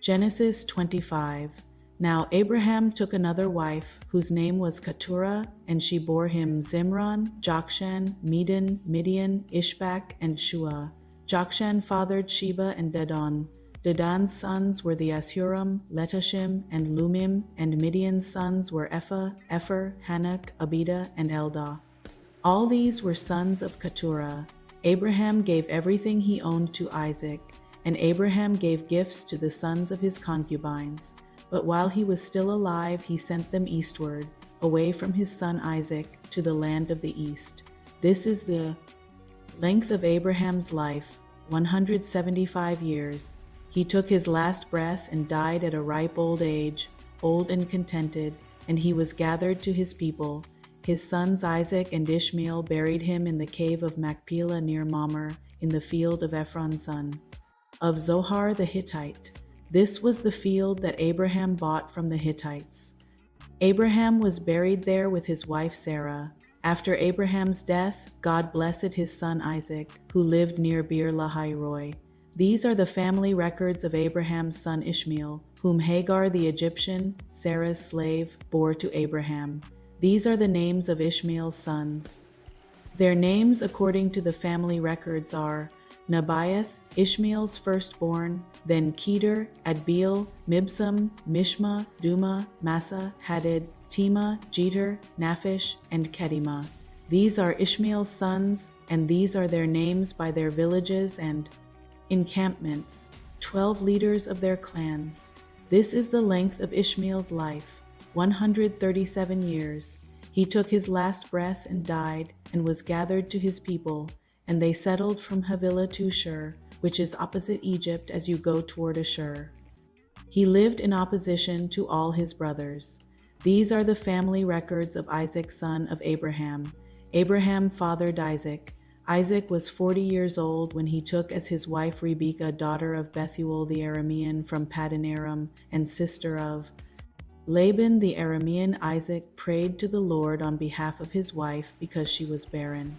Genesis 25. Now Abraham took another wife, whose name was Keturah, and she bore him Zimran, Jokshan, Medan, Midian, Ishbak, and Shua. Jokshan fathered Sheba and Dedan. Dedan's sons were the Ashurim, Letashim, and Lumim, and Midian's sons were Ephah, Epher, Hanok, Abida, and Eldah. All these were sons of Keturah. Abraham gave everything he owned to Isaac, and Abraham gave gifts to the sons of his concubines. But while he was still alive, he sent them eastward, away from his son Isaac, to the land of the east. This is the length of Abraham's life, 175 years. He took his last breath and died at a ripe old age, old and contented, and he was gathered to his people. His sons Isaac and Ishmael buried him in the cave of Machpelah near Mamre, in the field of Ephron's son of Zohar the Hittite. This was the field that Abraham bought from the Hittites. Abraham was buried there with his wife Sarah. After Abraham's death, God blessed his son Isaac, who lived near Beer Lahai Roi. These are the family records of Abraham's son Ishmael, whom Hagar the Egyptian, Sarah's slave, bore to Abraham. These are the names of Ishmael's sons. Their names according to the family records are Nebaioth, Ishmael's firstborn, then Kedar, Adbeel, Mibsam, Mishma, Duma, Massa, Hadid, Tema, Jeter, Naphish, and Kedemah. These are Ishmael's sons, and these are their names by their villages and encampments, 12 leaders of their clans. This is the length of Ishmael's life, 137 years. He took his last breath and died, and was gathered to his people, and they settled from Havilah to Shur, which is opposite Egypt as you go toward Ashur. He lived in opposition to all his brothers. These are the family records of Isaac son of Abraham. Abraham fathered Isaac. Isaac was 40 years old when he took as his wife Rebekah, daughter of Bethuel the Aramean from Paddan Aram, and sister of Laban the Aramean. Isaac prayed to the Lord on behalf of his wife because she was barren.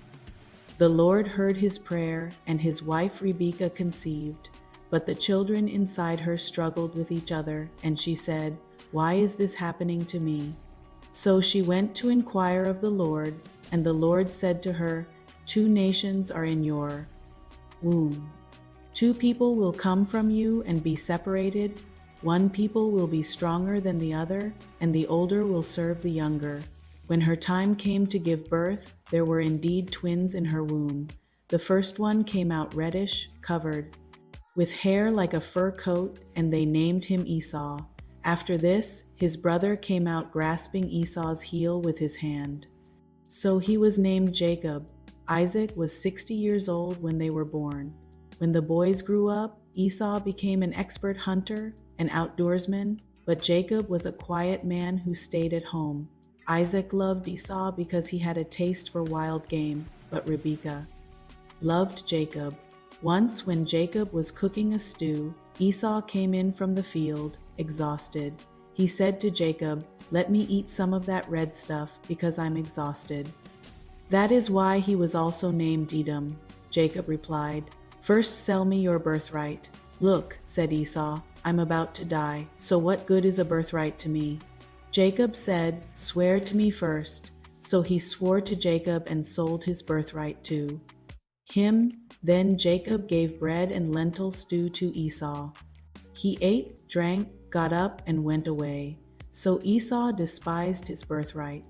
The Lord heard his prayer, and his wife Rebekah conceived. But the children inside her struggled with each other, and she said, "Why is this happening to me?" So she went to inquire of the Lord, and the Lord said to her, "Two nations are in your womb. 2 people will come from you and be separated. One people will be stronger than the other, and the older will serve the younger." When her time came to give birth, there were indeed twins in her womb. The first one came out reddish, covered with hair like a fur coat, and they named him Esau. After this, his brother came out grasping Esau's heel with his hand. So he was named Jacob. Isaac was 60 years old when they were born. When the boys grew up, Esau became an expert hunter, an outdoorsman, but Jacob was a quiet man who stayed at home. Isaac loved Esau because he had a taste for wild game, but Rebekah loved Jacob. Once when Jacob was cooking a stew, Esau came in from the field, exhausted. He said to Jacob, "Let me eat some of that red stuff because I'm exhausted." That is why he was also named Edom. Jacob replied, "First sell me your birthright." "Look," said Esau, "I'm about to die, so what good is a birthright to me?" Jacob said, "Swear to me first." So he swore to Jacob and sold his birthright to him. Then Jacob gave bread and lentil stew to Esau. He ate, drank, got up, and went away. So Esau despised his birthright.